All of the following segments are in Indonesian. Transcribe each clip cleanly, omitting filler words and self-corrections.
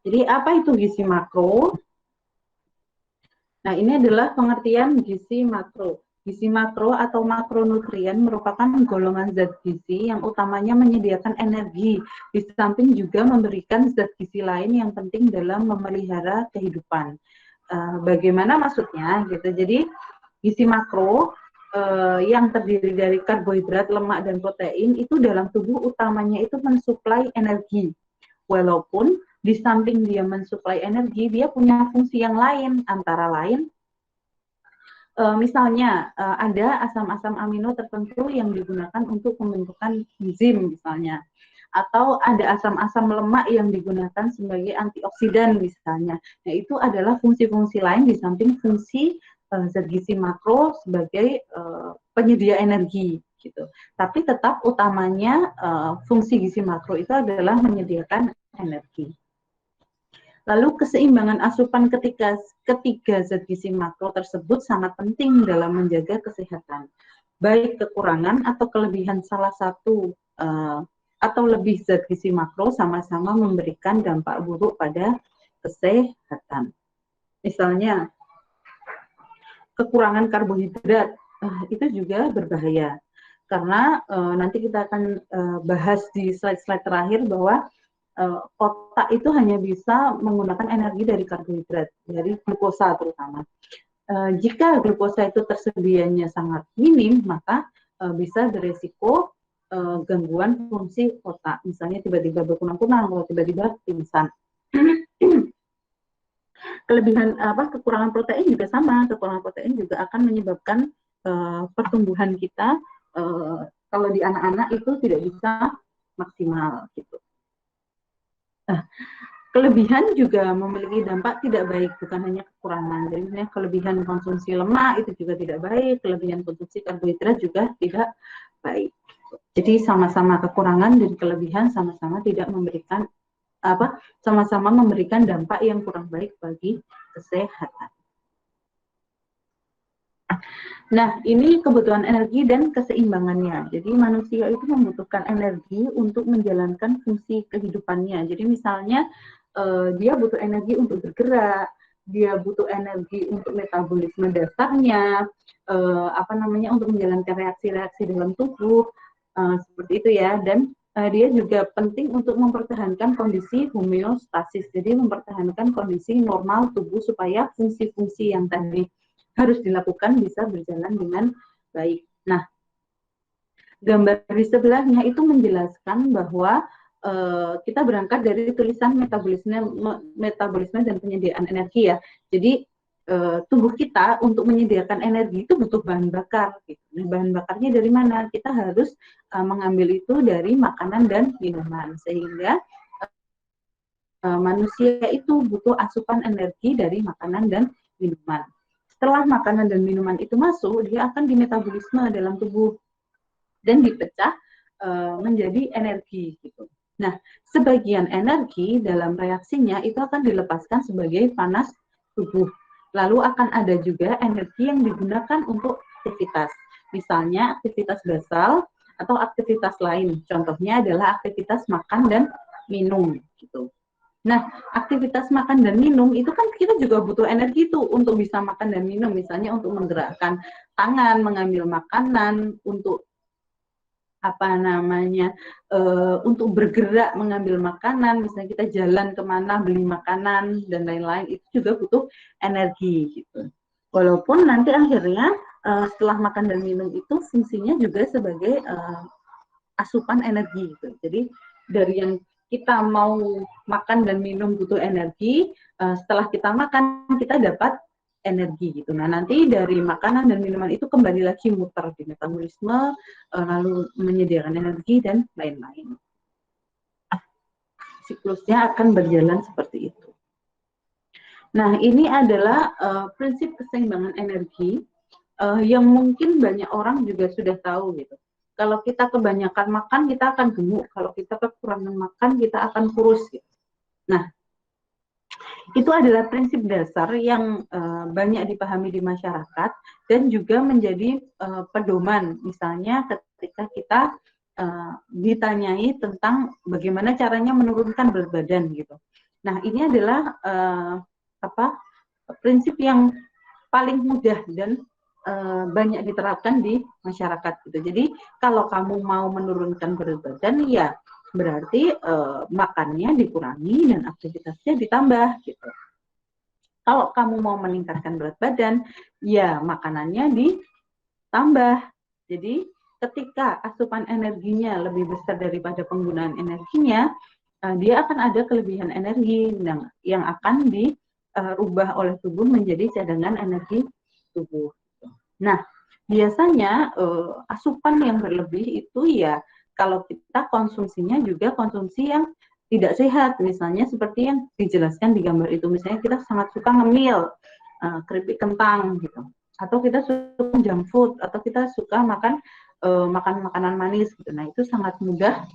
Jadi apa itu gizi makro? Nah, ini adalah pengertian gizi makro. Gizi makro atau makronutrien merupakan golongan zat gizi yang utamanya menyediakan energi, di samping juga memberikan zat gizi lain yang penting dalam memelihara kehidupan. Bagaimana maksudnya? Gitu. Jadi gizi makro yang terdiri dari karbohidrat, lemak, dan protein itu dalam tubuh utamanya itu mensuplai energi. Walaupun di samping dia mensuplai energi, dia punya fungsi yang lain, antara lain misalnya ada asam-asam amino tertentu yang digunakan untuk pembentukan enzim misalnya, atau ada asam-asam lemak yang digunakan sebagai antioksidan misalnya. Nah, itu adalah fungsi-fungsi lain di samping fungsi zat gizi makro sebagai penyedia energi gitu. Tapi tetap utamanya fungsi gizi makro itu adalah menyediakan energi. Lalu keseimbangan asupan ketiga zat gizi makro tersebut sangat penting dalam menjaga kesehatan. Baik kekurangan atau kelebihan salah satu atau lebih zat gizi makro sama-sama memberikan dampak buruk pada kesehatan. Misalnya, kekurangan karbohidrat itu juga berbahaya. Karena nanti kita akan bahas di slide-slide terakhir bahwa otak itu hanya bisa menggunakan energi dari karbohidrat, dari glukosa terutama. Jika glukosa itu tersedianya sangat minim, maka bisa beresiko gangguan fungsi otak, misalnya tiba-tiba berkunang-kunang atau tiba-tiba pingsan. Kekurangan protein juga sama. Kekurangan protein juga akan menyebabkan pertumbuhan kita kalau di anak-anak itu tidak bisa maksimal gitu. Nah, kelebihan juga memiliki dampak tidak baik, bukan hanya kekurangan. Jadi misalnya kelebihan konsumsi lemak itu juga tidak baik, kelebihan konsumsi karbohidrat juga tidak baik. Jadi sama-sama kekurangan dan kelebihan sama-sama tidak memberikan sama-sama memberikan dampak yang kurang baik bagi kesehatan. Nah, ini kebutuhan energi dan keseimbangannya. Jadi manusia itu membutuhkan energi untuk menjalankan fungsi kehidupannya. Jadi misalnya dia butuh energi untuk bergerak, dia butuh energi untuk metabolisme dasarnya, untuk menjalankan reaksi-reaksi dalam tubuh, seperti itu ya. Dan dia juga penting untuk mempertahankan kondisi homeostasis, jadi mempertahankan kondisi normal tubuh supaya fungsi-fungsi yang tadi harus dilakukan bisa berjalan dengan baik. Nah, gambar di sebelahnya itu menjelaskan bahwa kita berangkat dari tulisan metabolisme dan penyediaan energi ya. Jadi tubuh kita untuk menyediakan energi itu butuh bahan bakar. Gitu. Nah, bahan bakarnya dari mana? Kita harus mengambil itu dari makanan dan minuman, sehingga manusia itu butuh asupan energi dari makanan dan minuman. Setelah makanan dan minuman itu masuk, dia akan dimetabolisme dalam tubuh dan dipecah menjadi energi gitu. Nah, sebagian energi dalam reaksinya itu akan dilepaskan sebagai panas tubuh. Lalu akan ada juga energi yang digunakan untuk aktivitas. Misalnya aktivitas basal atau aktivitas lain. Contohnya adalah aktivitas makan dan minum gitu. Nah, aktivitas makan dan minum itu kan kita juga butuh energi tuh untuk bisa makan dan minum. Misalnya untuk menggerakkan tangan, mengambil makanan, untuk untuk bergerak mengambil makanan. Misalnya kita jalan kemana, beli makanan dan lain-lain, itu juga butuh energi gitu. Walaupun nanti akhirnya setelah makan dan minum itu fungsinya juga sebagai asupan energi gitu. Jadi dari yang kita mau makan dan minum butuh energi, setelah kita makan kita dapat energi gitu. Nah, nanti dari makanan dan minuman itu kembali lagi muter di metabolisme, lalu menyediakan energi dan lain-lain. Siklusnya akan berjalan seperti itu. Nah, ini adalah prinsip keseimbangan energi yang mungkin banyak orang juga sudah tahu gitu. Kalau kita kebanyakan makan, kita akan gemuk. Kalau kita kekurangan makan, kita akan kurus. Gitu. Nah, itu adalah prinsip dasar yang banyak dipahami di masyarakat dan juga menjadi pedoman. Misalnya ketika kita ditanyai tentang bagaimana caranya menurunkan berat badan gitu. Nah, ini adalah prinsip yang paling mudah dan banyak diterapkan di masyarakat gitu. Jadi kalau kamu mau menurunkan berat badan, ya berarti makannya dikurangi dan aktivitasnya ditambah gitu. Kalau kamu mau meningkatkan berat badan, ya makanannya ditambah. Jadi ketika asupan energinya lebih besar daripada penggunaan energinya, dia akan ada kelebihan energi yang akan dirubah oleh tubuh menjadi cadangan energi tubuh. Nah, biasanya asupan yang berlebih itu ya kalau kita konsumsinya juga konsumsi yang tidak sehat, misalnya seperti yang dijelaskan di gambar itu, misalnya kita sangat suka ngemil, keripik kentang gitu, atau kita suka junk food, atau kita suka makan makanan manis gitu. Nah, itu sangat mudah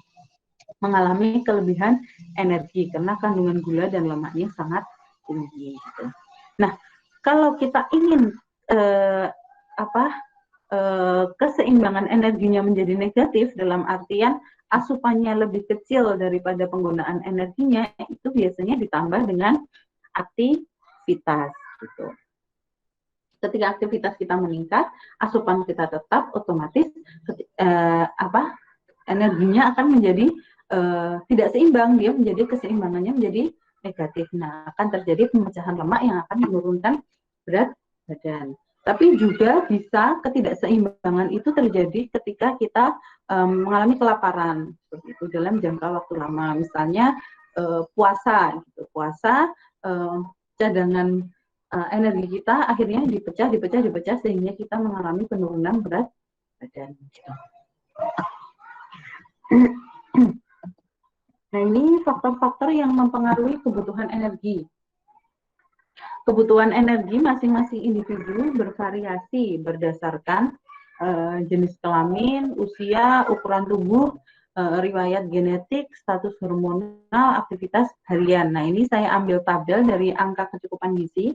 mengalami kelebihan energi karena kandungan gula dan lemaknya sangat tinggi gitu. Nah, kalau kita ingin keseimbangan energinya menjadi negatif dalam artian asupannya lebih kecil daripada penggunaan energinya, itu biasanya ditambah dengan aktivitas gitu. Ketika aktivitas kita meningkat, asupan kita tetap, otomatis energinya akan menjadi tidak seimbang, dia menjadi keseimbangannya menjadi negatif. Nah, akan terjadi pemecahan lemak yang akan menurunkan berat badan. Tapi juga bisa ketidakseimbangan itu terjadi ketika kita mengalami kelaparan seperti itu dalam jangka waktu lama. Misalnya puasa, gitu. Puasa cadangan energi kita akhirnya dipecah sehingga kita mengalami penurunan berat badan. Nah, ini faktor-faktor yang mempengaruhi kebutuhan energi. Kebutuhan energi masing-masing individu bervariasi berdasarkan jenis kelamin, usia, ukuran tubuh, riwayat genetik, status hormonal, aktivitas harian. Nah, ini saya ambil tabel dari angka kecukupan gizi,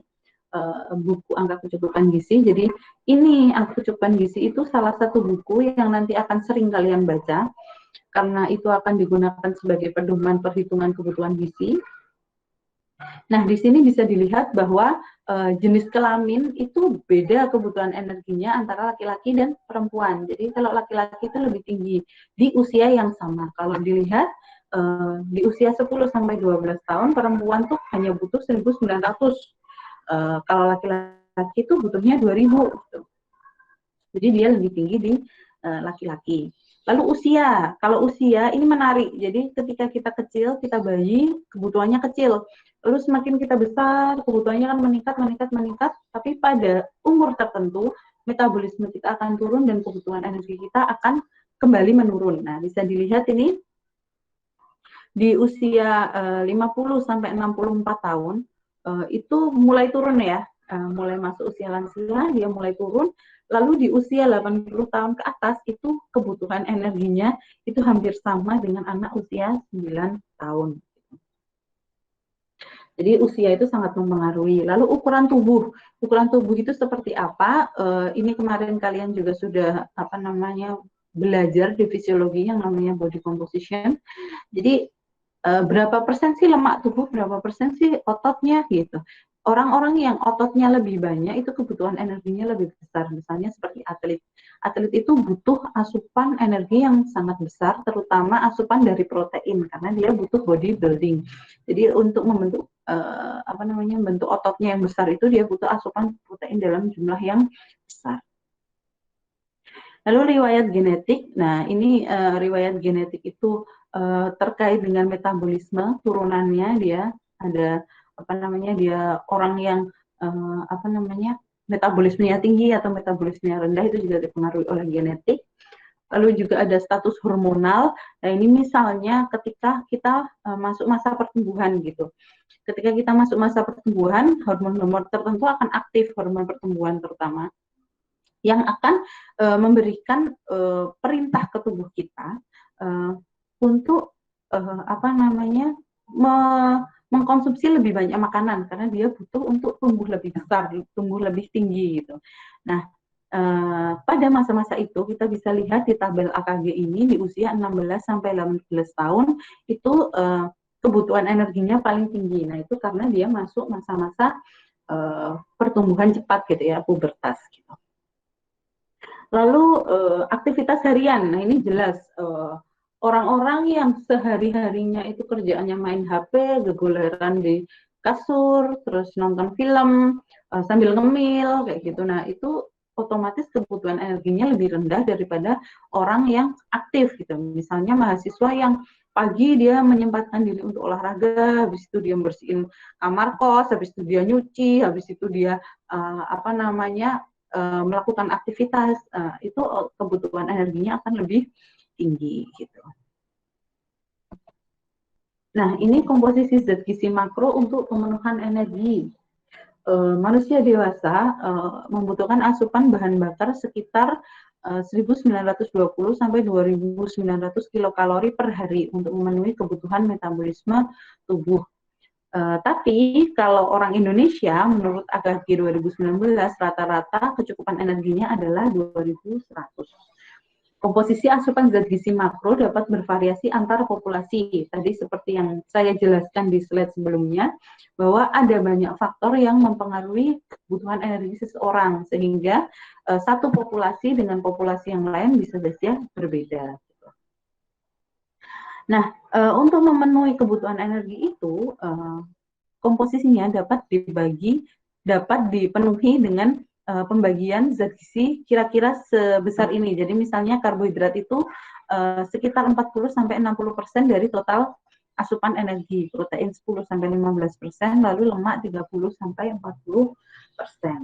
buku angka kecukupan gizi. Jadi ini angka kecukupan gizi itu salah satu buku yang nanti akan sering kalian baca, karena itu akan digunakan sebagai pedoman perhitungan kebutuhan gizi. Nah, di sini bisa dilihat bahwa jenis kelamin itu beda kebutuhan energinya antara laki-laki dan perempuan. Jadi kalau laki-laki itu lebih tinggi di usia yang sama. Kalau dilihat di usia 10 sampai 12 tahun perempuan tuh hanya butuh 1.900. Kalau laki-laki itu butuhnya 2.000 gitu. Jadi dia lebih tinggi di laki-laki. Lalu usia, kalau usia ini menarik. Jadi ketika kita kecil, kita bayi, kebutuhannya kecil. Lalu semakin kita besar, kebutuhannya kan meningkat. Tapi pada umur tertentu, metabolisme kita akan turun dan kebutuhan energi kita akan kembali menurun. Nah, bisa dilihat ini di usia 50 sampai 64 tahun itu mulai turun ya. Mulai masuk usia lansia, dia mulai turun. Lalu di usia 80 tahun ke atas itu kebutuhan energinya itu hampir sama dengan anak usia 9 tahun. Jadi usia itu sangat mempengaruhi. Lalu ukuran tubuh itu seperti apa? Ini kemarin kalian juga sudah belajar di fisiologi yang namanya body composition. Jadi berapa persen sih lemak tubuh, berapa persen sih ototnya gitu. Orang-orang yang ototnya lebih banyak itu kebutuhan energinya lebih besar. Misalnya seperti atlet. Atlet itu butuh asupan energi yang sangat besar, terutama asupan dari protein karena dia butuh bodybuilding. Jadi untuk membentuk membentuk ototnya yang besar itu dia butuh asupan protein dalam jumlah yang besar. Lalu riwayat genetik. Nah, ini riwayat genetik itu terkait dengan metabolisme turunannya, dia ada dia orang yang metabolismenya tinggi atau metabolismenya rendah, itu juga dipengaruhi oleh genetik. Lalu juga ada status hormonal. Nah, ini misalnya ketika kita masuk masa pertumbuhan gitu. Ketika kita masuk masa pertumbuhan, hormon-hormon tertentu akan aktif, hormon pertumbuhan terutama, yang akan memberikan perintah ke tubuh kita untuk mengkonsumsi lebih banyak makanan karena dia butuh untuk tumbuh lebih besar, tumbuh lebih tinggi gitu. Nah, pada masa-masa itu kita bisa lihat di tabel AKG ini di usia 16 sampai 18 tahun itu kebutuhan energinya paling tinggi. Nah, itu karena dia masuk masa-masa pertumbuhan cepat gitu ya, pubertas gitu. Lalu aktivitas harian, nah ini jelas orang-orang yang sehari-harinya itu kerjaannya main HP, gegoleran di kasur, terus nonton film sambil ngemil kayak gitu. Nah itu otomatis kebutuhan energinya lebih rendah daripada orang yang aktif gitu. Misalnya mahasiswa yang pagi dia menyempatkan diri untuk olahraga, habis itu dia bersihin kamar kos, habis itu dia nyuci, habis itu dia melakukan aktivitas, itu kebutuhan energinya akan lebih tinggi gitu. Nah, ini komposisi zat gizi makro untuk pemenuhan energi. Manusia dewasa membutuhkan asupan bahan bakar sekitar 1920 sampai 2900 kilokalori per hari untuk memenuhi kebutuhan metabolisme tubuh. Tapi kalau orang Indonesia menurut AKG 2019 rata-rata kecukupan energinya adalah 2100. Komposisi asupan zat gizi makro dapat bervariasi antar populasi. Tadi seperti yang saya jelaskan di slide sebelumnya, bahwa ada banyak faktor yang mempengaruhi kebutuhan energi seseorang, sehingga satu populasi dengan populasi yang lain bisa saja berbeda. Nah, untuk memenuhi kebutuhan energi itu, komposisinya dapat dipenuhi dengan pembagian zat gizi kira-kira sebesar ini. Jadi misalnya karbohidrat itu sekitar 40-60% dari total asupan energi, protein 10-15%, lalu lemak 30-40%.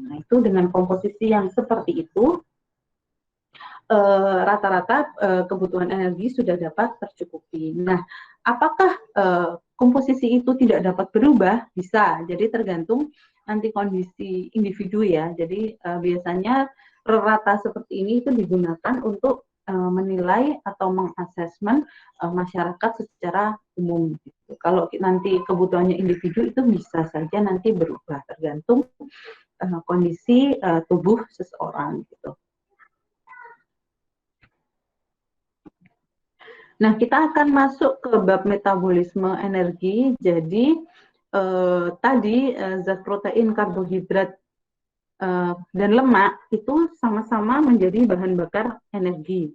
Nah, itu dengan komposisi yang seperti itu rata-rata kebutuhan energi sudah dapat tercukupi. Nah, apakah komposisi itu tidak dapat berubah? Bisa. Jadi tergantung nanti kondisi individu ya. Jadi biasanya rata seperti ini itu digunakan untuk menilai atau mengasesmen masyarakat secara umum. Gitu. Kalau nanti kebutuhannya individu itu bisa saja nanti berubah tergantung kondisi tubuh seseorang. Gitu. Nah, kita akan masuk ke bab metabolisme energi. Jadi tadi zat protein, karbohidrat, dan lemak itu sama-sama menjadi bahan bakar energi.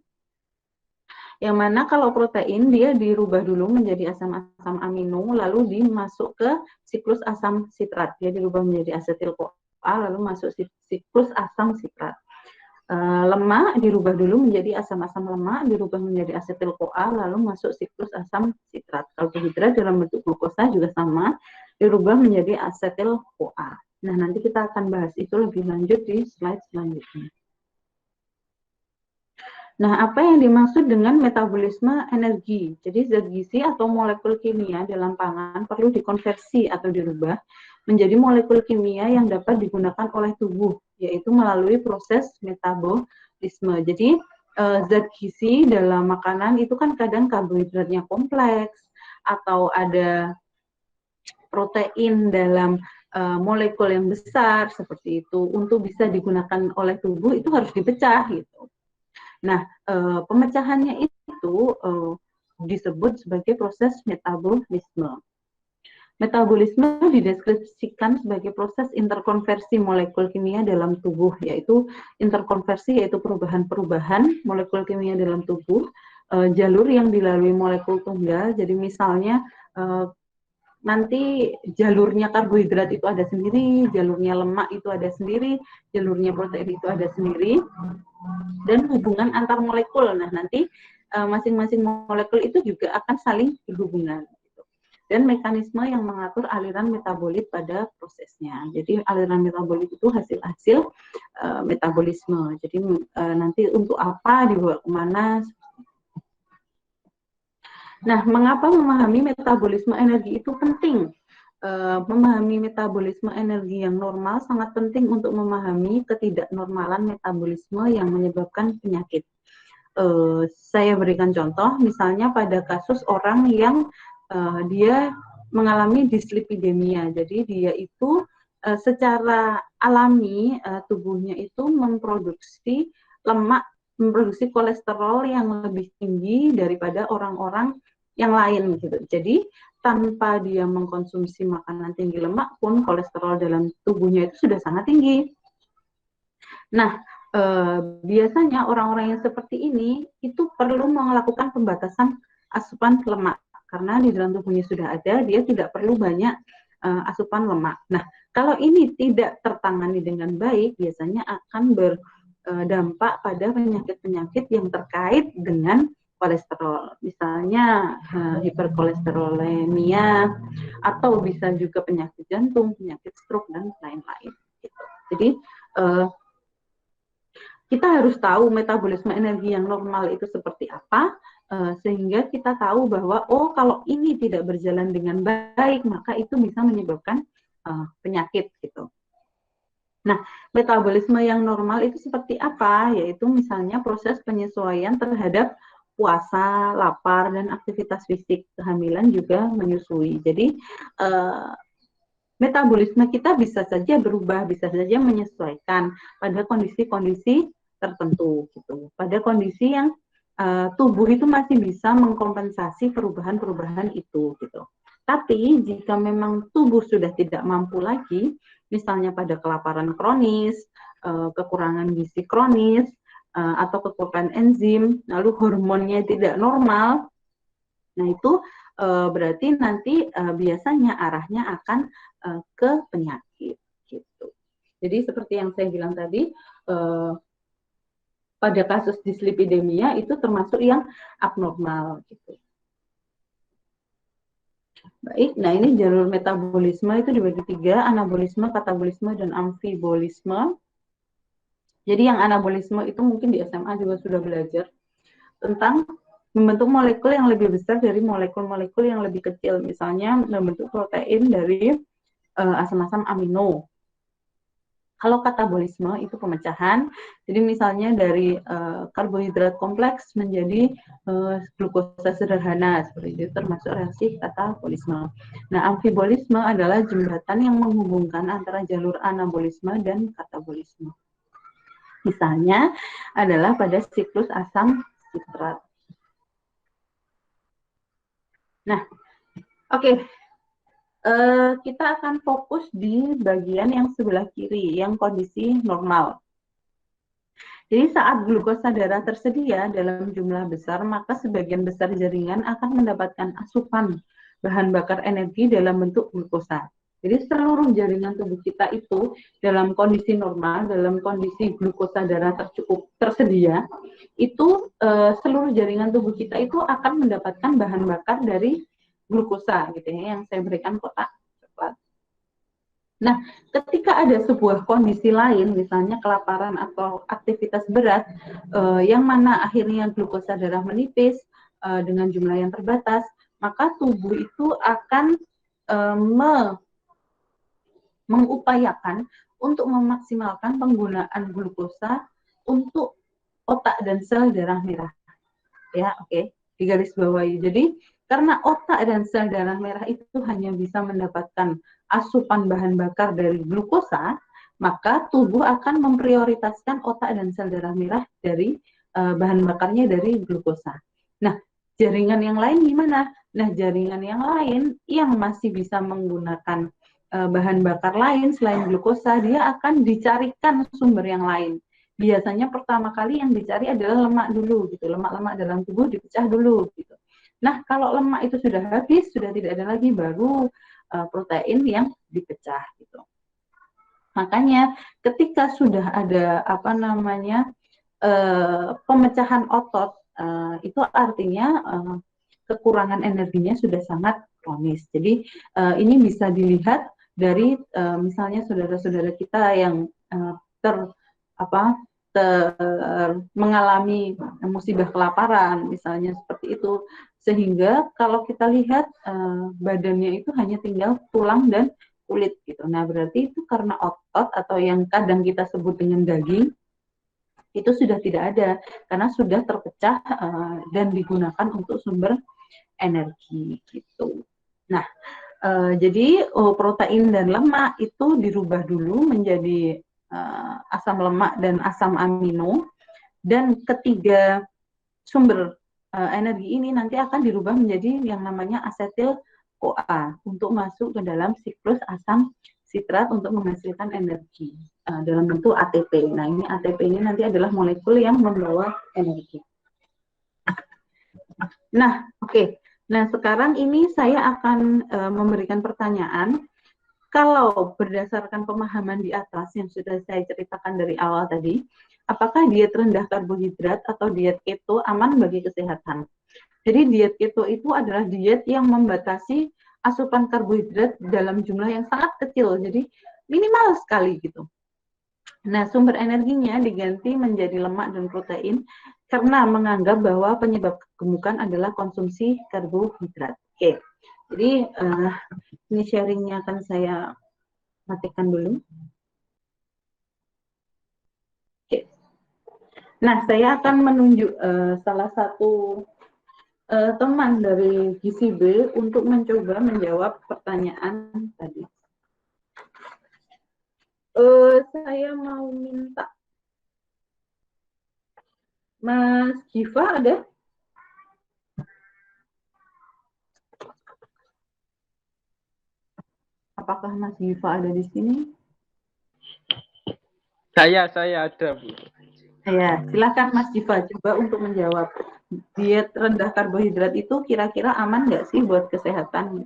Yang mana kalau protein dia dirubah dulu menjadi asam-asam amino, lalu dimasuk ke siklus asam sitrat. Dia dirubah menjadi asetil-CoA, lalu masuk siklus asam sitrat. Lemak dirubah dulu menjadi asam-asam lemak, dirubah menjadi asetil-CoA, lalu masuk siklus asam sitrat. Karbohidrat dalam bentuk glukosa juga sama, dirubah menjadi asetil-CoA. Nah, nanti kita akan bahas itu lebih lanjut di slide selanjutnya. Nah, apa yang dimaksud dengan metabolisme energi? Jadi zat gizi atau molekul kimia dalam pangan perlu dikonversi atau dirubah menjadi molekul kimia yang dapat digunakan oleh tubuh, yaitu melalui proses metabolisme. Jadi zat gizi dalam makanan itu kan kadang karbohidratnya kompleks atau ada protein dalam molekul yang besar seperti itu. Untuk bisa digunakan oleh tubuh itu harus dipecah gitu. Nah, pemecahannya itu disebut sebagai proses metabolisme. Metabolisme dideskripsikan sebagai proses interkonversi molekul kimia dalam tubuh, yaitu interkonversi yaitu perubahan-perubahan molekul kimia dalam tubuh, jalur yang dilalui molekul tunggal. Jadi misalnya nanti jalurnya karbohidrat itu ada sendiri, jalurnya lemak itu ada sendiri, jalurnya protein itu ada sendiri, dan hubungan antar molekul. Nah, nanti masing-masing molekul itu juga akan saling berhubungan. Gitu. Dan mekanisme yang mengatur aliran metabolit pada prosesnya. Jadi aliran metabolit itu hasil-hasil metabolisme. Jadi nanti untuk apa, dibawa kemana. Nah, mengapa memahami metabolisme energi itu penting? Memahami metabolisme energi yang normal sangat penting untuk memahami ketidaknormalan metabolisme yang menyebabkan penyakit. Saya berikan contoh, misalnya pada kasus orang yang dia mengalami dislipidemia. Jadi dia itu secara alami tubuhnya itu memproduksi lemak, memproduksi kolesterol yang lebih tinggi daripada orang-orang yang lain gitu. Jadi tanpa dia mengkonsumsi makanan tinggi lemak pun kolesterol dalam tubuhnya itu sudah sangat tinggi. Nah, biasanya orang-orang yang seperti ini itu perlu melakukan pembatasan asupan lemak karena di dalam tubuhnya sudah ada, dia tidak perlu banyak asupan lemak. Nah, kalau ini tidak tertangani dengan baik, biasanya akan berdampak pada penyakit-penyakit yang terkait dengan kolesterol, misalnya hiperkolesterolemia, atau bisa juga penyakit jantung, penyakit stroke, dan lain-lain. Gitu. Jadi, kita harus tahu metabolisme energi yang normal itu seperti apa, sehingga kita tahu bahwa oh kalau ini tidak berjalan dengan baik maka itu bisa menyebabkan penyakit gitu. Nah, metabolisme yang normal itu seperti apa? Yaitu misalnya proses penyesuaian terhadap puasa, lapar, dan aktivitas fisik. Kehamilan juga menyusui. Jadi metabolisme kita bisa saja berubah, bisa saja menyesuaikan pada kondisi-kondisi tertentu gitu. Pada kondisi yang tubuh itu masih bisa mengkompensasi perubahan-perubahan itu gitu. Tapi jika memang tubuh sudah tidak mampu lagi, misalnya pada kelaparan kronis, kekurangan gizi kronis, atau kekurangan enzim, lalu hormonnya tidak normal, nah itu berarti nanti biasanya arahnya akan ke penyakit gitu. Jadi seperti yang saya bilang tadi, pada kasus dislipidemia itu termasuk yang abnormal gitu. Baik, nah ini jalur metabolisme itu dibagi 3, anabolisme, katabolisme, dan amfibolisme. Jadi yang anabolisme itu mungkin di SMA juga sudah belajar tentang membentuk molekul yang lebih besar dari molekul-molekul yang lebih kecil. Misalnya membentuk protein dari asam-asam amino. Kalau katabolisme itu pemecahan, jadi misalnya dari karbohidrat kompleks menjadi glukosa sederhana, seperti itu termasuk reaksi katabolisme. Nah, amfibolisme adalah jembatan yang menghubungkan antara jalur anabolisme dan katabolisme. Misalnya adalah pada siklus asam sitrat. Nah, oke. Kita akan fokus di bagian yang sebelah kiri, yang kondisi normal. Jadi saat glukosa darah tersedia dalam jumlah besar, maka sebagian besar jaringan akan mendapatkan asupan bahan bakar energi dalam bentuk glukosa. Jadi seluruh jaringan tubuh kita itu dalam kondisi normal, dalam kondisi glukosa darah tersedia, itu seluruh jaringan tubuh kita itu akan mendapatkan bahan bakar dari glukosa gitu ya, yang saya berikan kotak coklat. Nah, ketika ada sebuah kondisi lain, misalnya kelaparan atau aktivitas berat, yang mana akhirnya glukosa darah menipis dengan jumlah yang terbatas, maka tubuh itu akan mengupayakan untuk memaksimalkan penggunaan glukosa untuk otak dan sel darah merah. Ya, oke, digarisbawahi. Jadi, karena otak dan sel darah merah itu hanya bisa mendapatkan asupan bahan bakar dari glukosa, maka tubuh akan memprioritaskan otak dan sel darah merah dari bahan bakarnya dari glukosa. Nah, jaringan yang lain gimana? Nah, jaringan yang lain yang masih bisa menggunakan bahan bakar lain selain glukosa, dia akan dicarikan sumber yang lain. Biasanya pertama kali yang dicari adalah lemak dulu gitu, lemak-lemak dalam tubuh dipecah dulu gitu. Nah, kalau lemak itu sudah habis, sudah tidak ada lagi, baru protein yang dipecah gitu. Makanya ketika sudah ada pemecahan otot, itu artinya kekurangan energinya sudah sangat kronis. Jadi ini bisa dilihat dari misalnya saudara-saudara kita yang mengalami musibah kelaparan, misalnya seperti itu, sehingga kalau kita lihat badannya itu hanya tinggal tulang dan kulit gitu. Nah, berarti itu karena otot atau yang kadang kita sebut dengan daging itu sudah tidak ada karena sudah terpecah dan digunakan untuk sumber energi gitu. Nah, jadi protein dan lemak itu dirubah dulu menjadi asam lemak dan asam amino, dan ketiga sumber energi ini nanti akan dirubah menjadi yang namanya asetil CoA untuk masuk ke dalam siklus asam sitrat untuk menghasilkan energi dalam bentuk ATP. Nah, ini ATP ini nanti adalah molekul yang membawa energi. Nah, oke. Nah, sekarang ini saya akan memberikan pertanyaan. Kalau berdasarkan pemahaman di atas yang sudah saya ceritakan dari awal tadi, apakah diet rendah karbohidrat atau diet keto aman bagi kesehatan? Jadi diet keto itu adalah diet yang membatasi asupan karbohidrat dalam jumlah yang sangat kecil, jadi minimal sekali gitu. Nah, sumber energinya diganti menjadi lemak dan protein karena menganggap bahwa penyebab kegemukan adalah konsumsi karbohidrat. Oke, jadi ini sharingnya akan saya matikan dulu. Oke. Nah, saya akan menunjuk salah satu teman dari Gizi B untuk mencoba menjawab pertanyaan tadi. Saya mau minta Mas Giva ada? Apakah Mas Giva ada di sini? Saya ada, Bu. Ya, silakan Mas Giva coba untuk menjawab. Diet rendah karbohidrat itu kira-kira aman nggak sih buat kesehatan?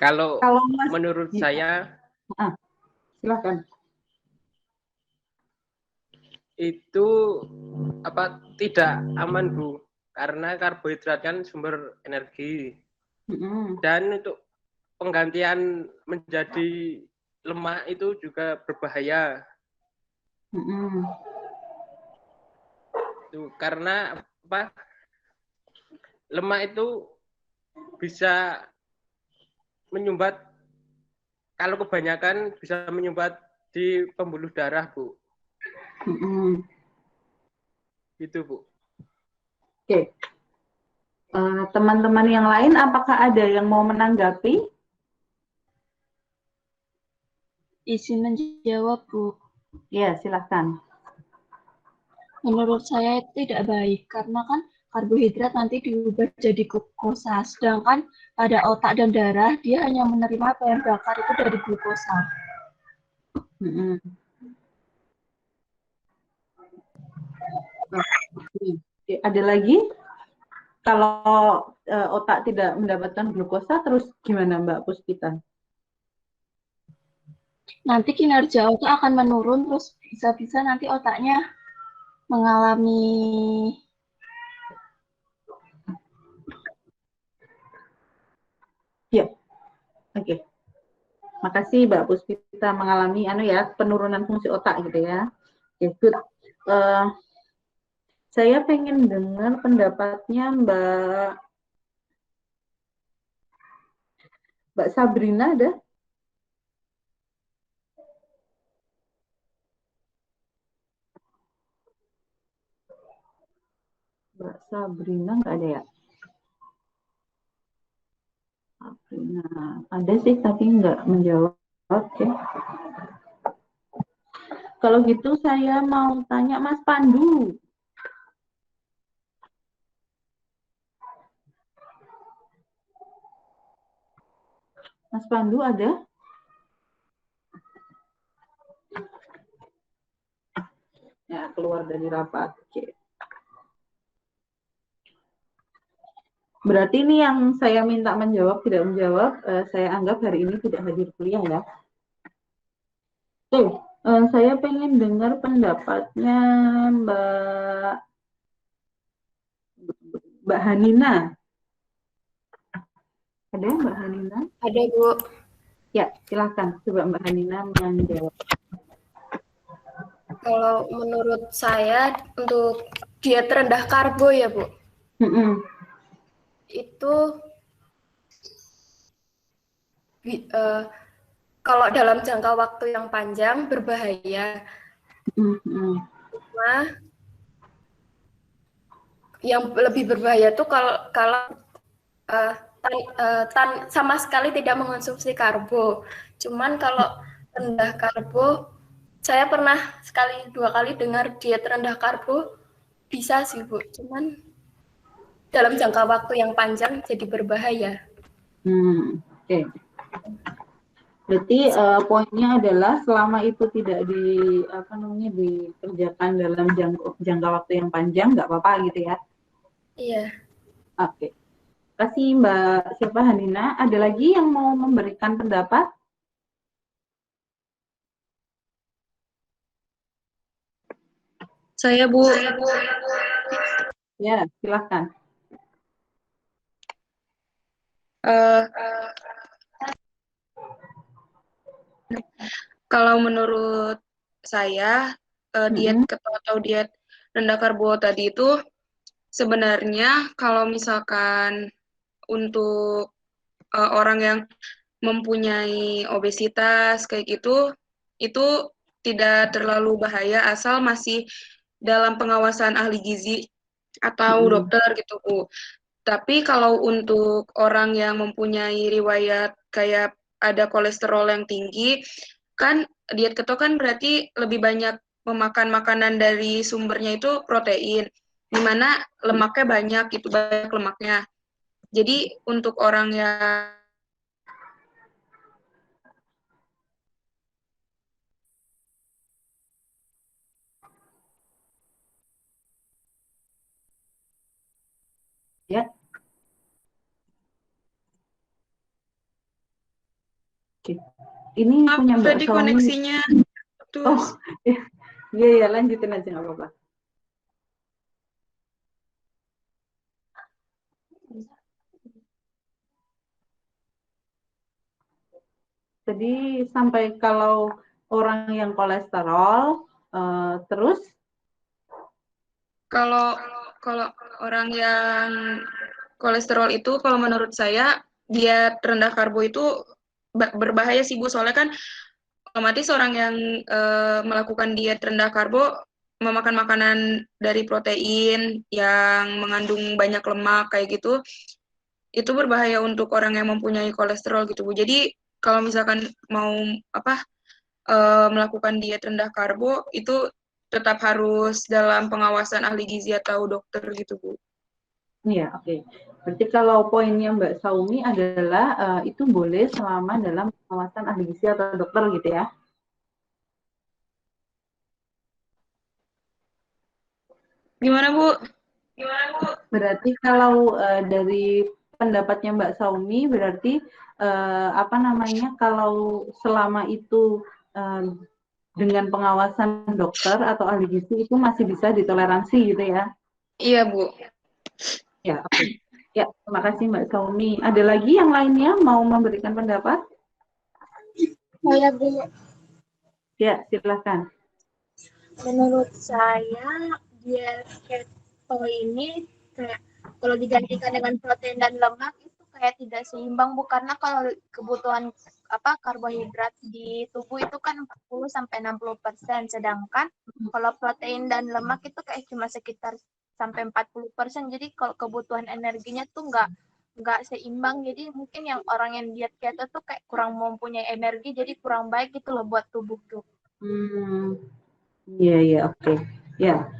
Kalau Mas menurut saya silakan. Itu tidak aman, Bu, karena karbohidrat kan sumber energi. Dan untuk penggantian menjadi lemak itu juga berbahaya. Itu karena lemak itu bisa menyumbat, kalau kebanyakan bisa menyumbat di pembuluh darah, Bu. Gitu, Bu. Oke. Teman-teman yang lain apakah ada yang mau menanggapi? Izin menjawab, Bu. Ya, silakan. Menurut saya itu tidak baik, karena kan karbohidrat nanti diubah jadi glukosa, sedangkan pada otak dan darah dia hanya menerima bahan bakar itu dari glukosa. Ada lagi? Kalau otak tidak mendapatkan glukosa, terus gimana Mbak Puspita? Nanti kinerja otak akan menurun, terus bisa-bisa nanti otaknya mengalami Oke. Makasih Mbak Puspita mengalami penurunan fungsi otak gitu ya. Good. Saya pengen dengar pendapatnya Mbak Sabrina ada? Mbak Sabrina nggak ada ya? Sabrina ada sih tapi nggak menjawab. Oke. Kalau gitu saya mau tanya Mas Pandu. Mas Pandu ada? Ya, keluar dari rapat. Oke. Berarti ini yang saya minta menjawab tidak menjawab, saya anggap hari ini tidak hadir kuliah ya. Oke, saya pengen dengar pendapatnya Mbak Hanina. Ada Mbak Hanina? Ada, Bu. Ya, silakan. Coba Mbak Hanina menjawab. Kalau menurut saya untuk diet rendah karbo ya, Bu. Itu kalau dalam jangka waktu yang panjang berbahaya. pertama, yang lebih berbahaya tuh kalau sama sekali tidak mengonsumsi karbo. Cuman kalau rendah karbo, saya pernah sekali 2 kali dengar diet rendah karbo bisa sih Bu. Cuman dalam jangka waktu yang panjang jadi berbahaya. Oke. Berarti poinnya adalah selama itu tidak dikerjakan dalam jangka waktu yang panjang, nggak apa-apa gitu ya? Iya. Oke. Kasih Mbak Hanina. Ada lagi yang mau memberikan pendapat? Saya, Bu. Ya, silahkan. Kalau menurut saya, diet keto atau diet rendah karbo tadi itu sebenarnya kalau misalkan untuk orang yang mempunyai obesitas kayak gitu, itu tidak terlalu bahaya asal masih dalam pengawasan ahli gizi atau dokter gitu, Bu. Tapi kalau untuk orang yang mempunyai riwayat kayak ada kolesterol yang tinggi, kan diet keto kan berarti lebih banyak memakan makanan dari sumbernya itu protein, di mana lemaknya banyak, itu banyak lemaknya. Jadi untuk orang yang Ya. Oke. Ini punya Mbak tadi Saumi. koneksinya Oh, iya, lanjutin aja nggak apa-apa. Jadi sampai kalau orang yang kolesterol, terus? Kalau orang yang kolesterol itu, kalau menurut saya diet rendah karbo itu berbahaya sih Bu, soalnya kan otomatis orang yang melakukan diet rendah karbo memakan makanan dari protein yang mengandung banyak lemak kayak gitu, itu berbahaya untuk orang yang mempunyai kolesterol gitu Bu. Jadi kalau misalkan mau melakukan diet rendah karbo itu tetap harus dalam pengawasan ahli gizi atau dokter gitu Bu. Iya, oke. Berarti kalau poinnya Mbak Saumi adalah itu boleh selama dalam pengawasan ahli gizi atau dokter gitu ya? Gimana Bu? Berarti kalau dari pendapatnya Mbak Saumi, berarti kalau selama itu dengan pengawasan dokter atau ahli gizi itu masih bisa ditoleransi gitu ya? Iya Bu. Ya, oke. Ya, terima kasih Mbak Saumi. Ada lagi yang lainnya mau memberikan pendapat? Saya Bu, Ya, silakan. menurut saya diet keto ini kayak kalau digantikan dengan protein dan lemak itu kayak tidak seimbang Bu, karena kalau kebutuhan karbohidrat di tubuh itu kan 40-60%, sedangkan kalau protein dan lemak itu kayak cuma sekitar sampai 40%. Jadi kalau kebutuhan energinya tuh nggak seimbang. Jadi mungkin yang orang yang diet keto tuh kayak kurang mempunyai energi, jadi kurang baik gitu loh buat tubuh tuh. Iya, oke. Ya,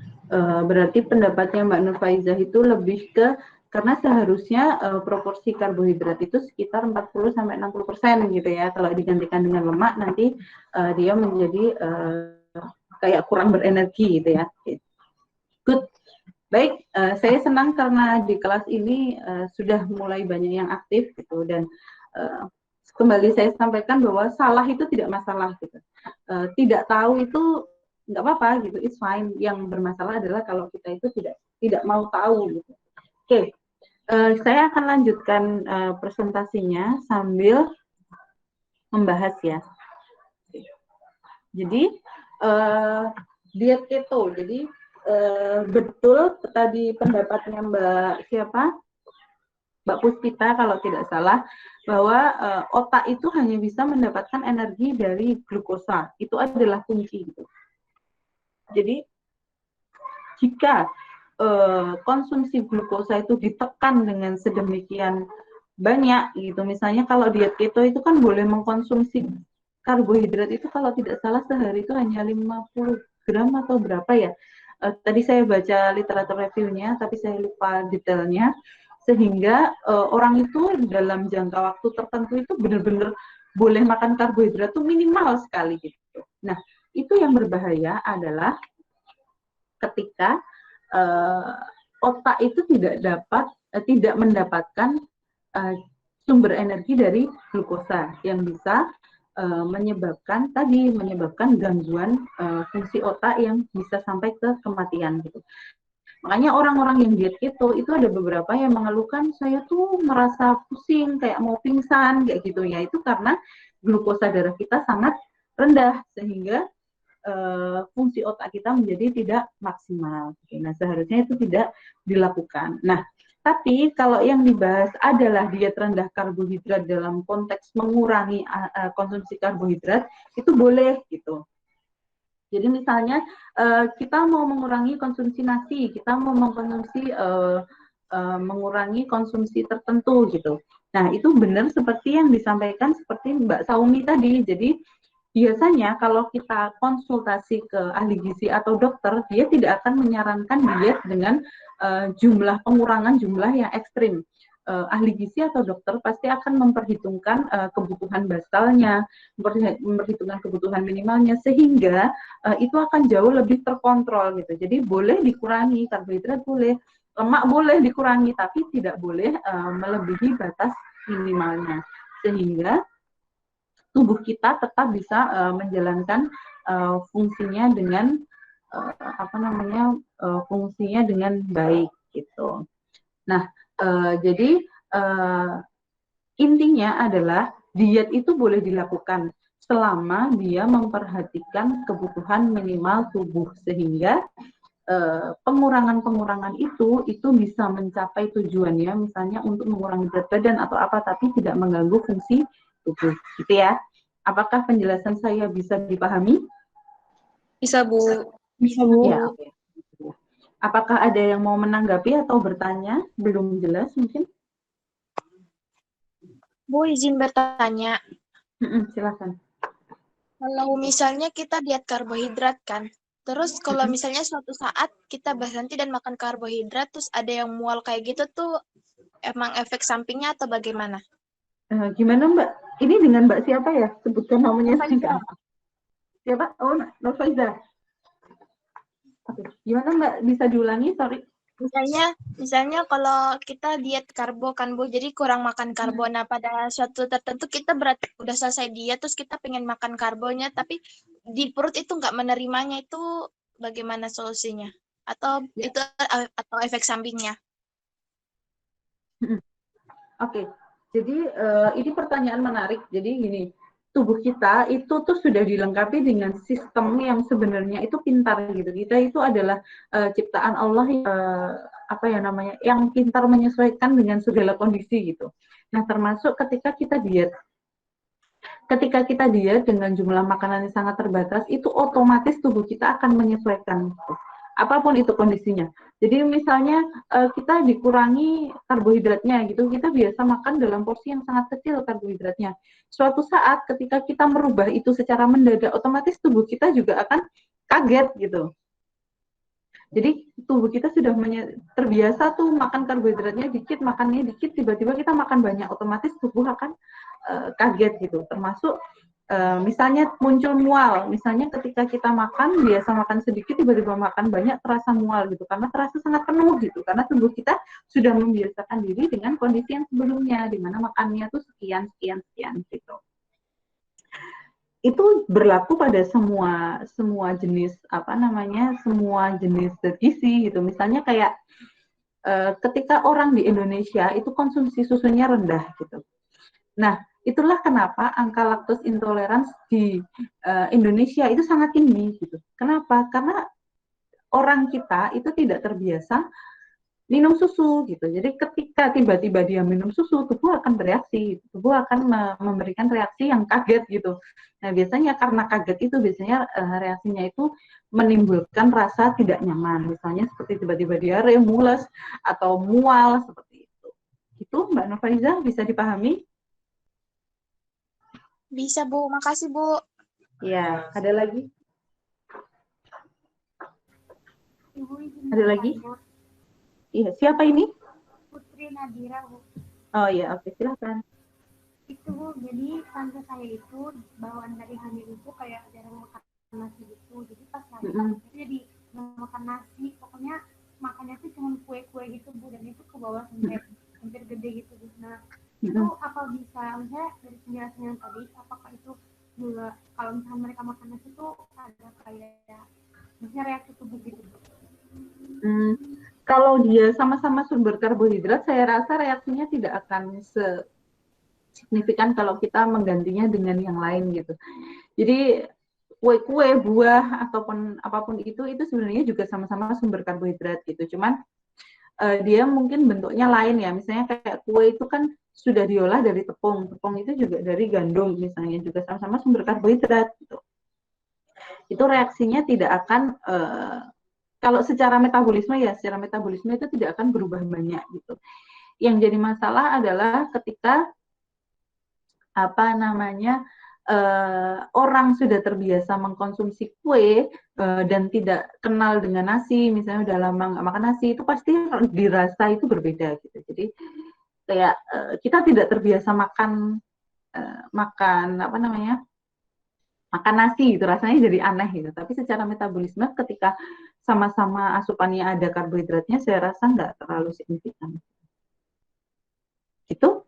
berarti pendapatnya Mbak Nur Faizah itu lebih ke karena seharusnya proporsi karbohidrat itu sekitar 40-60% gitu ya. Kalau digantikan dengan lemak nanti dia menjadi kayak kurang berenergi gitu ya. Good. Baik, saya senang karena di kelas ini sudah mulai banyak yang aktif gitu, dan kembali saya sampaikan bahwa salah itu tidak masalah gitu. Tidak tahu itu nggak apa-apa gitu, it's fine. Yang bermasalah adalah kalau kita itu tidak mau tahu gitu. Oke, saya akan lanjutkan presentasinya sambil membahas ya. Jadi diet keto, jadi betul tadi pendapatnya Mbak Puspita kalau tidak salah, bahwa otak itu hanya bisa mendapatkan energi dari glukosa. Itu adalah kunci gitu. Jadi jika konsumsi glukosa itu ditekan dengan sedemikian banyak gitu. Misalnya kalau diet keto itu kan boleh mengkonsumsi karbohidrat itu kalau tidak salah sehari itu hanya 50 gram atau berapa ya. Tadi saya baca literatur reviewnya, tapi saya lupa detailnya. Sehingga orang itu dalam jangka waktu tertentu itu benar-benar boleh makan karbohidrat itu minimal sekali gitu. Nah, itu yang berbahaya adalah ketika otak itu tidak mendapatkan sumber energi dari glukosa yang bisa menyebabkan gangguan fungsi otak yang bisa sampai ke kematian gitu. Makanya orang-orang yang diet keto itu ada beberapa yang mengeluhkan saya tuh merasa pusing kayak mau pingsan kayak gitu ya. Itu karena glukosa darah kita sangat rendah sehingga fungsi otak kita menjadi tidak maksimal. Nah, seharusnya itu tidak dilakukan. Nah, tapi kalau yang dibahas adalah diet rendah karbohidrat dalam konteks mengurangi konsumsi karbohidrat, itu boleh gitu. Jadi misalnya kita mau mengurangi konsumsi nasi, kita mau mengurangi konsumsi tertentu gitu. Nah, itu benar seperti yang disampaikan seperti Mbak Saumi tadi. Jadi biasanya kalau kita konsultasi ke ahli gizi atau dokter, dia tidak akan menyarankan diet dengan pengurangan jumlah yang ekstrim. Ahli gizi atau dokter pasti akan memperhitungkan kebutuhan basalnya, memperhitungkan kebutuhan minimalnya, sehingga itu akan jauh lebih terkontrol gitu. Jadi boleh dikurangi, karbohidrat boleh, lemak boleh dikurangi, tapi tidak boleh melebihi batas minimalnya. Sehingga tubuh kita tetap bisa menjalankan fungsinya dengan fungsinya dengan baik gitu. Nah, jadi intinya adalah diet itu boleh dilakukan selama dia memperhatikan kebutuhan minimal tubuh sehingga pengurangan-pengurangan itu bisa mencapai tujuannya, misalnya untuk mengurangi berat badan atau apa, tapi tidak mengganggu fungsi tubuh, gitu ya. Apakah penjelasan saya bisa dipahami? Bisa, Bu. Bisa, Bu. Ya, oke. Apakah ada yang mau menanggapi atau bertanya? Belum jelas mungkin? Bu, izin bertanya. Silakan. Kalau misalnya kita diet karbohidrat kan, terus kalau misalnya suatu saat kita berhenti dan makan karbohidrat, terus ada yang mual kayak gitu tuh, emang efek sampingnya atau bagaimana? Gimana Mbak? Ini dengan Mbak siapa ya? Sebutkan namanya. Siapa? Oh, Nurfaiza. Oke. Gimana Mbak? Bisa diulangi? Sorry. Misalnya kalau kita diet karbo kan Bu, jadi kurang makan karbo. Nah pada suatu tertentu kita udah selesai diet, terus kita pengen makan karbonya, tapi di perut itu nggak menerimanya, itu bagaimana solusinya? Atau itu atau efek sampingnya? Oke. Jadi ini pertanyaan menarik. Jadi gini, tubuh kita itu tuh sudah dilengkapi dengan sistem yang sebenarnya itu pintar gitu. Kita itu adalah ciptaan Allah yang pintar menyesuaikan dengan segala kondisi gitu. Nah, termasuk ketika kita diet. Ketika kita diet dengan jumlah makanan yang sangat terbatas, itu otomatis tubuh kita akan menyesuaikan gitu. Apapun itu kondisinya. Jadi misalnya kita dikurangi karbohidratnya gitu, kita biasa makan dalam porsi yang sangat kecil karbohidratnya. Suatu saat ketika kita merubah itu secara mendadak, otomatis tubuh kita juga akan kaget gitu. Jadi tubuh kita sudah terbiasa tuh makan karbohidratnya dikit, makannya dikit, tiba-tiba kita makan banyak, otomatis tubuh akan kaget gitu. Termasuk misalnya muncul mual, misalnya ketika kita biasa makan sedikit, tiba-tiba makan banyak, terasa mual gitu, karena terasa sangat penuh gitu, karena tubuh kita sudah membiasakan diri dengan kondisi yang sebelumnya, di mana makannya tuh sekian gitu. Itu berlaku pada semua jenis semua jenis zat gizi gitu. Misalnya kayak ketika orang di Indonesia itu konsumsi susunya rendah gitu. Nah, itulah kenapa angka laktos intoleransi di Indonesia itu sangat tinggi gitu. Kenapa? Karena orang kita itu tidak terbiasa minum susu gitu. Jadi ketika tiba-tiba dia minum susu, tubuh akan bereaksi, tubuh akan memberikan reaksi yang kaget gitu. Nah biasanya karena kaget itu biasanya reaksinya itu menimbulkan rasa tidak nyaman, misalnya seperti tiba-tiba diare, mules, atau mual seperti itu. Itu Mbak Nurfaiza bisa dipahami? Bisa, Bu. Makasih, Bu. Ya, ada lagi? Ibu izin Ada lagi? Bu. Iya, siapa ini? Putri Nadira, Bu. Oh iya, oke, silakan. Itu Bu, jadi tante saya itu bawaan dari hamil itu kayak jarang makan nasi gitu. Jadi pas hamil jadi nggak makan nasi. Pokoknya makannya tuh cuma kue-kue gitu Bu, dan itu ke bawah sampai hampir gede gitu Bu. Nah, itu apa bisa, misalnya dari penjelasan yang tadi, apakah itu juga kalau misalnya mereka makan nasi itu ada kayak misalnya reaksi tubuh gitu Bu? Kalau dia sama-sama sumber karbohidrat, saya rasa reaksinya tidak akan signifikan kalau kita menggantinya dengan yang lain gitu. Jadi kue-kue, buah ataupun apapun itu sebenarnya juga sama-sama sumber karbohidrat gitu. Cuman dia mungkin bentuknya lain ya. Misalnya kayak kue itu kan sudah diolah dari tepung. Tepung itu juga dari gandum misalnya, juga sama-sama sumber karbohidrat gitu. Itu reaksinya tidak akan kalau secara metabolisme itu tidak akan berubah banyak gitu. Yang jadi masalah adalah ketika orang sudah terbiasa mengkonsumsi kue dan tidak kenal dengan nasi, misalnya udah lama nggak makan nasi, itu pasti dirasa itu berbeda gitu. Jadi kayak kita tidak terbiasa makan makan nasi itu rasanya jadi aneh gitu. Tapi secara metabolisme ketika sama-sama asupannya ada karbohidratnya, saya rasa nggak terlalu signifikan. Itu?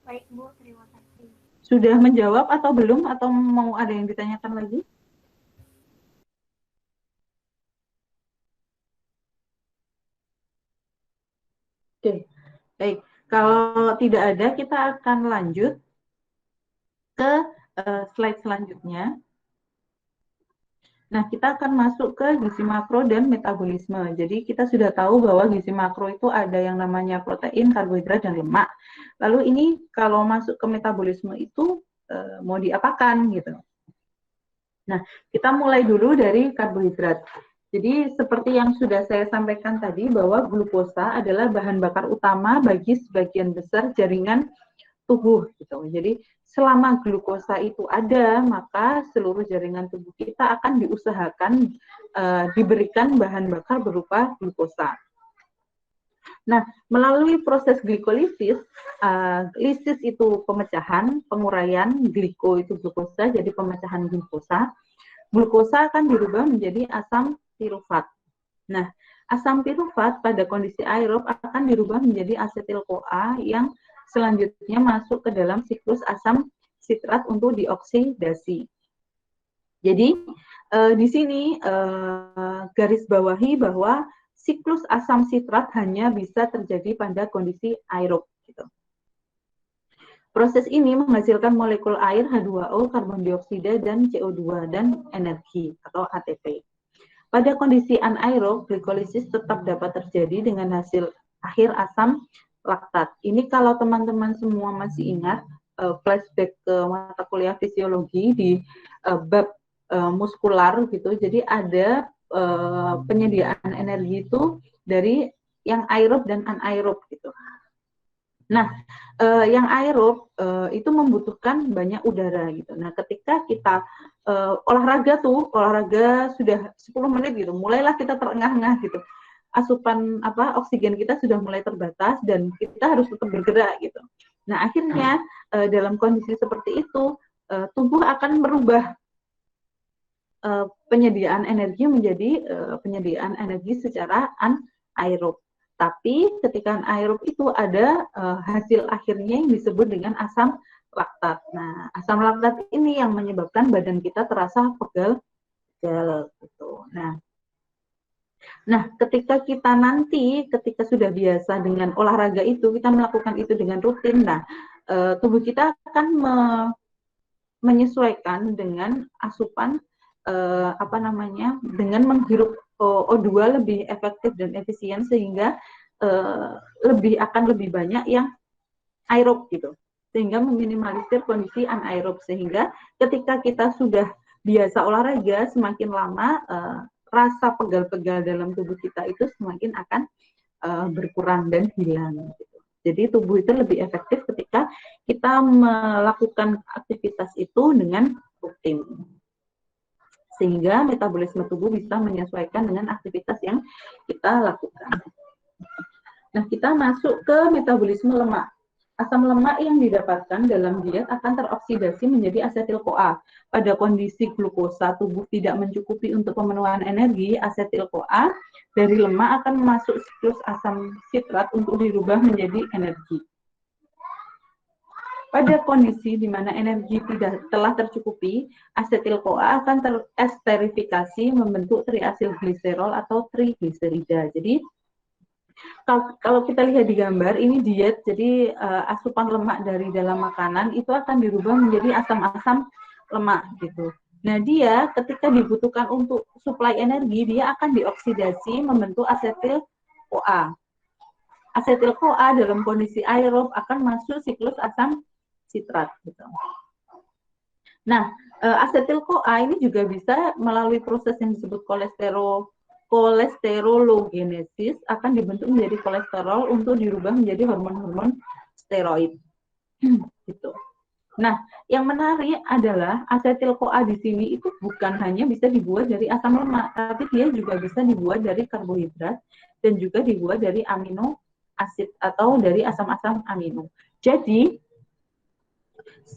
Baik Bu, terima kasih. Sudah menjawab atau belum? Atau mau ada yang ditanyakan lagi? Oke, baik. Kalau tidak ada, kita akan lanjut ke slide selanjutnya. Nah, kita akan masuk ke gizi makro dan metabolisme. Jadi, kita sudah tahu bahwa gizi makro itu ada yang namanya protein, karbohidrat, dan lemak. Lalu ini kalau masuk ke metabolisme itu mau diapakan gitu. Nah, kita mulai dulu dari karbohidrat. Jadi, seperti yang sudah saya sampaikan tadi, bahwa glukosa adalah bahan bakar utama bagi sebagian besar jaringan tubuh gitu. Jadi selama glukosa itu ada, maka seluruh jaringan tubuh kita akan diusahakan diberikan bahan bakar berupa glukosa. Nah, melalui proses glikolisis, lisis itu pemecahan, penguraian, gliko itu glukosa, jadi pemecahan glukosa. Glukosa akan dirubah menjadi asam pirufat. Nah, asam pirufat pada kondisi aerob akan dirubah menjadi asetil-CoA yang selanjutnya masuk ke dalam siklus asam sitrat untuk dioksidasi. Jadi di sini garis bawahi bahwa siklus asam sitrat hanya bisa terjadi pada kondisi aerob. Gitu. Proses ini menghasilkan molekul air H2O, karbon dioksida, dan CO2 dan energi atau ATP. Pada kondisi anaerob, glikolisis tetap dapat terjadi dengan hasil akhir asam laktat. Ini kalau teman-teman semua masih ingat flashback ke mata kuliah fisiologi di bab muskular gitu. Jadi ada penyediaan energi itu dari yang aerob dan anaerob gitu. Nah, yang aerob itu membutuhkan banyak udara gitu. Nah, ketika kita olahraga sudah 10 menit gitu, mulailah kita terengah-engah gitu. Asupan oksigen kita sudah mulai terbatas dan kita harus tetap bergerak gitu. Nah, akhirnya dalam kondisi seperti itu tubuh akan merubah penyediaan energi menjadi penyediaan energi secara anaerob. Tapi ketika anaerob itu ada hasil akhirnya yang disebut dengan asam laktat. Nah, asam laktat ini yang menyebabkan badan kita terasa pegal gitu. Nah, ketika sudah biasa dengan olahraga itu, kita melakukan itu dengan rutin, nah, tubuh kita akan menyesuaikan dengan asupan, dengan menghirup O2 lebih efektif dan efisien, sehingga akan lebih banyak yang aerob gitu, sehingga meminimalisir kondisi anaerob, sehingga ketika kita sudah biasa olahraga, semakin lama rasa pegal-pegal dalam tubuh kita itu semakin akan berkurang dan hilang gitu. Jadi tubuh itu lebih efektif ketika kita melakukan aktivitas itu dengan rutin, sehingga metabolisme tubuh bisa menyesuaikan dengan aktivitas yang kita lakukan. Nah, kita masuk ke metabolisme lemak. Asam lemak yang didapatkan dalam diet akan teroksidasi menjadi asetil-CoA. Pada kondisi glukosa tubuh tidak mencukupi untuk pemenuhan energi, asetil-CoA dari lemak akan masuk siklus asam sitrat untuk dirubah menjadi energi. Pada kondisi di mana energi telah tercukupi, asetil-CoA akan teresterifikasi membentuk triasilgliserol atau trigliserida. Jadi kalau kita lihat di gambar ini diet, jadi asupan lemak dari dalam makanan itu akan dirubah menjadi asam-asam lemak gitu. Nah, dia ketika dibutuhkan untuk suplai energi, dia akan dioksidasi membentuk asetil-CoA. Asetil-CoA dalam kondisi aerob akan masuk siklus asam sitrat gitu. Nah, asetil-CoA ini juga bisa melalui proses yang disebut kolesterologenesis akan dibentuk menjadi kolesterol untuk dirubah menjadi hormon-hormon steroid. Gitu. Nah, yang menarik adalah asetil-CoA di sini itu bukan hanya bisa dibuat dari asam lemak, tapi dia juga bisa dibuat dari karbohidrat dan juga dibuat dari amino asid atau dari asam-asam amino. Jadi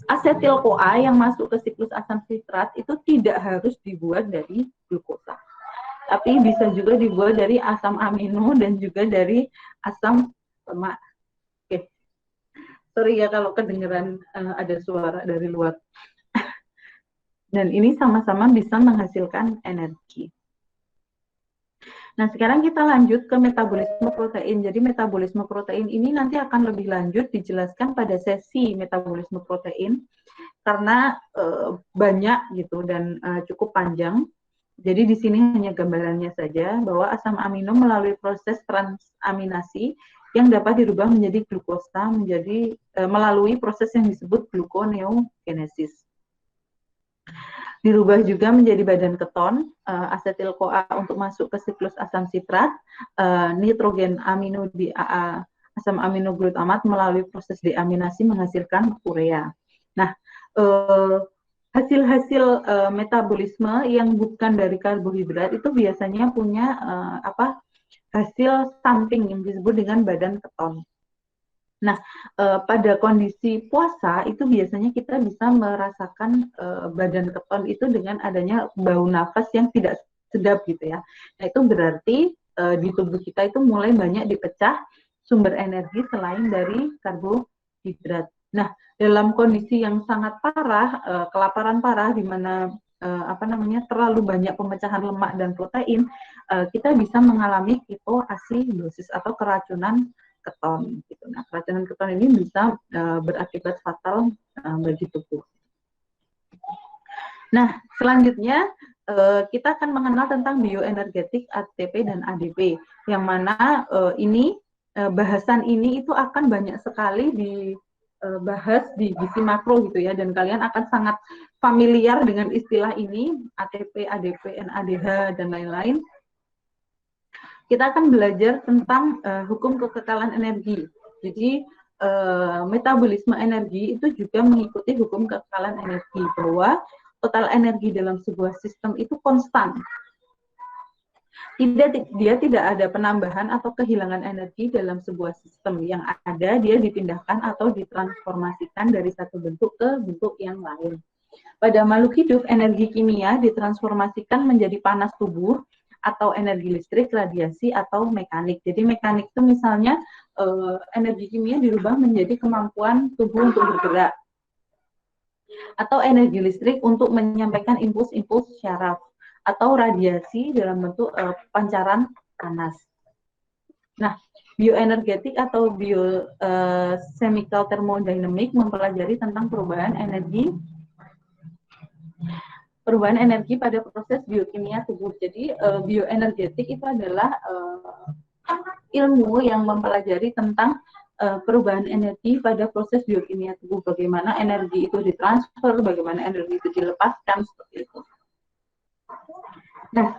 asetil-CoA yang masuk ke siklus asam sitrat itu tidak harus dibuat dari glukosa, tapi bisa juga dibuat dari asam amino dan juga dari asam lemak. Oke, sorry ya kalau kedengeran ada suara dari luar. Dan ini sama-sama bisa menghasilkan energi. Nah, sekarang kita lanjut ke metabolisme protein. Jadi metabolisme protein ini nanti akan lebih lanjut dijelaskan pada sesi metabolisme protein, karena banyak gitu dan cukup panjang. Jadi di sini hanya gambarannya saja bahwa asam amino melalui proses transaminasi yang dapat dirubah menjadi glukosa melalui proses yang disebut gluconeogenesis. Dirubah juga menjadi badan keton, asetil-CoA untuk masuk ke siklus asam sitrat, nitrogen amino di AA asam amino glutamat melalui proses deaminasi menghasilkan urea. Nah, hasil-hasil metabolisme yang bukan dari karbohidrat itu biasanya punya hasil samping yang disebut dengan badan keton. Nah, pada kondisi puasa itu biasanya kita bisa merasakan badan keton itu dengan adanya bau nafas yang tidak sedap gitu ya. Nah, itu berarti di tubuh kita itu mulai banyak dipecah sumber energi selain dari karbohidrat. Nah, dalam kondisi yang sangat parah, kelaparan parah di mana terlalu banyak pemecahan lemak dan protein, kita bisa mengalami ketoasidosis atau keracunan keton gitu. Nah, keracunan keton ini bisa berakibat fatal bagi tubuh. Nah, selanjutnya kita akan mengenal tentang bioenergetik ATP dan ADP, yang mana bahasan ini itu akan banyak sekali dibahas di gizi makro gitu ya, dan kalian akan sangat familiar dengan istilah ini, ATP, ADP, NADH dan lain-lain. Kita akan belajar tentang hukum kekekalan energi. Jadi metabolisme energi itu juga mengikuti hukum kekekalan energi, bahwa total energi dalam sebuah sistem itu konstan. Dia tidak ada penambahan atau kehilangan energi dalam sebuah sistem. Yang ada dia dipindahkan atau ditransformasikan dari satu bentuk ke bentuk yang lain. Pada makhluk hidup, energi kimia ditransformasikan menjadi panas tubuh, atau energi listrik, radiasi, atau mekanik. Jadi mekanik itu misalnya energi kimia dirubah menjadi kemampuan tubuh untuk bergerak. Atau energi listrik untuk menyampaikan impuls-impuls syaraf. Atau radiasi dalam bentuk pancaran panas. Nah, bioenergetik atau biochemical thermodynamic mempelajari tentang perubahan energi perubahan energi pada proses biokimia tubuh. Jadi bioenergetik itu adalah ilmu yang mempelajari tentang perubahan energi pada proses biokimia tubuh. Bagaimana energi itu ditransfer, bagaimana energi itu dilepaskan, seperti itu. Nah,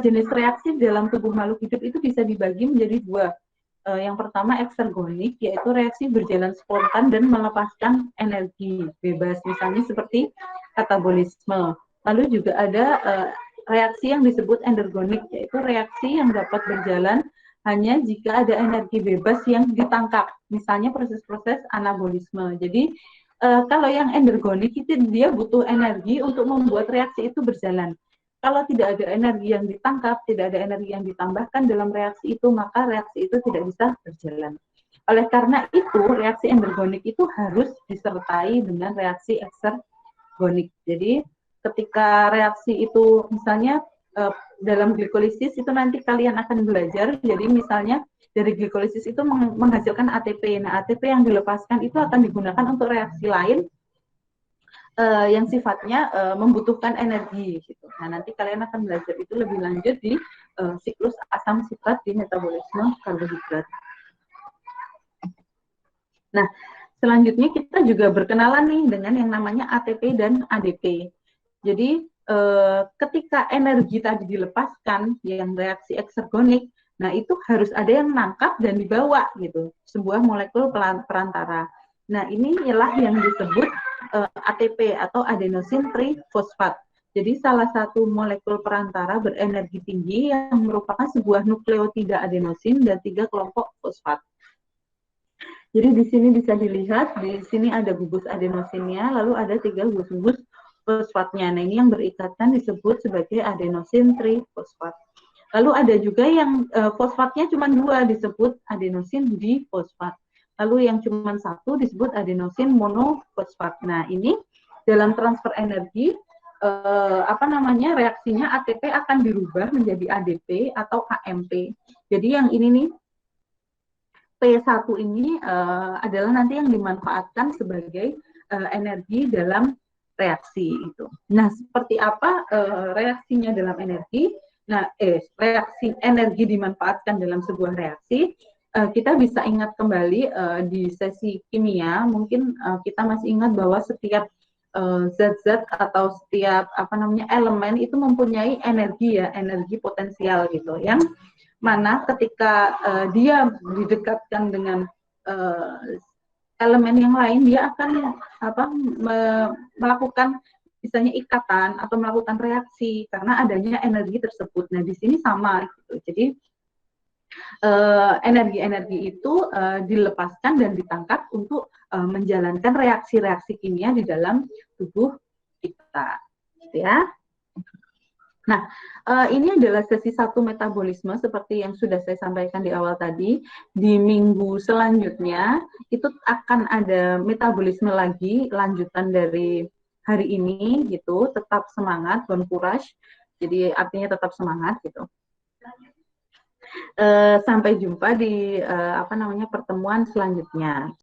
jenis reaksi dalam tubuh makhluk hidup itu bisa dibagi menjadi dua. Yang pertama eksergonik, yaitu reaksi berjalan spontan dan melepaskan energi bebas, misalnya seperti katabolisme. Lalu juga ada reaksi yang disebut endergonik, yaitu reaksi yang dapat berjalan hanya jika ada energi bebas yang ditangkap, misalnya proses-proses anabolisme. Jadi kalau yang endergonik itu dia butuh energi untuk membuat reaksi itu berjalan. Kalau tidak ada energi yang ditangkap, tidak ada energi yang ditambahkan dalam reaksi itu, maka reaksi itu tidak bisa berjalan. Oleh karena itu, reaksi endergonik itu harus disertai dengan reaksi eksergonik. Jadi, ketika reaksi itu, misalnya dalam glikolisis itu nanti kalian akan belajar, jadi misalnya dari glikolisis itu menghasilkan ATP. Nah, ATP yang dilepaskan itu akan digunakan untuk reaksi lain, yang sifatnya membutuhkan energi gitu. Nah, nanti kalian akan belajar itu lebih lanjut di siklus asam sitrat di metabolisme karbohidrat. Nah, selanjutnya kita juga berkenalan nih dengan yang namanya ATP dan ADP. Jadi ketika energi tadi dilepaskan yang reaksi eksergonik, nah itu harus ada yang nangkap dan dibawa gitu, sebuah molekul perantara. Nah, inilah yang disebut ATP atau adenosin trifosfat. Jadi salah satu molekul perantara berenergi tinggi yang merupakan sebuah nukleotida adenosin dan 3 kelompok fosfat. Jadi di sini bisa dilihat, di sini ada gugus adenosinnya, lalu ada 3 gugus fosfatnya. Nah, ini yang berikatan disebut sebagai adenosin trifosfat. Lalu ada juga yang fosfatnya cuma 2, disebut adenosin difosfat. Lalu yang cuma 1 disebut adenosin monofosfat. Nah, ini dalam transfer energi reaksinya ATP akan dirubah menjadi ADP atau AMP. Jadi yang ini nih P1 ini adalah nanti yang dimanfaatkan sebagai energi dalam reaksi itu. Nah, seperti apa reaksinya dalam energi? Nah, reaksi energi dimanfaatkan dalam sebuah reaksi. Kita bisa ingat kembali di sesi kimia, mungkin kita masih ingat bahwa setiap zat-zat atau setiap elemen itu mempunyai energi ya, energi potensial gitu, yang mana ketika dia didekatkan dengan elemen yang lain, dia akan melakukan misalnya ikatan atau melakukan reaksi karena adanya energi tersebut. Nah, di sini sama gitu. Jadi energi-energi itu dilepaskan dan ditangkap untuk menjalankan reaksi-reaksi kimia di dalam tubuh kita, gitu ya. Nah, ini adalah sesi 1 metabolisme seperti yang sudah saya sampaikan di awal tadi. Di minggu selanjutnya itu akan ada metabolisme lagi, lanjutan dari hari ini gitu. Tetap semangat, bon courage. Jadi artinya tetap semangat gitu. Sampai jumpa di pertemuan selanjutnya.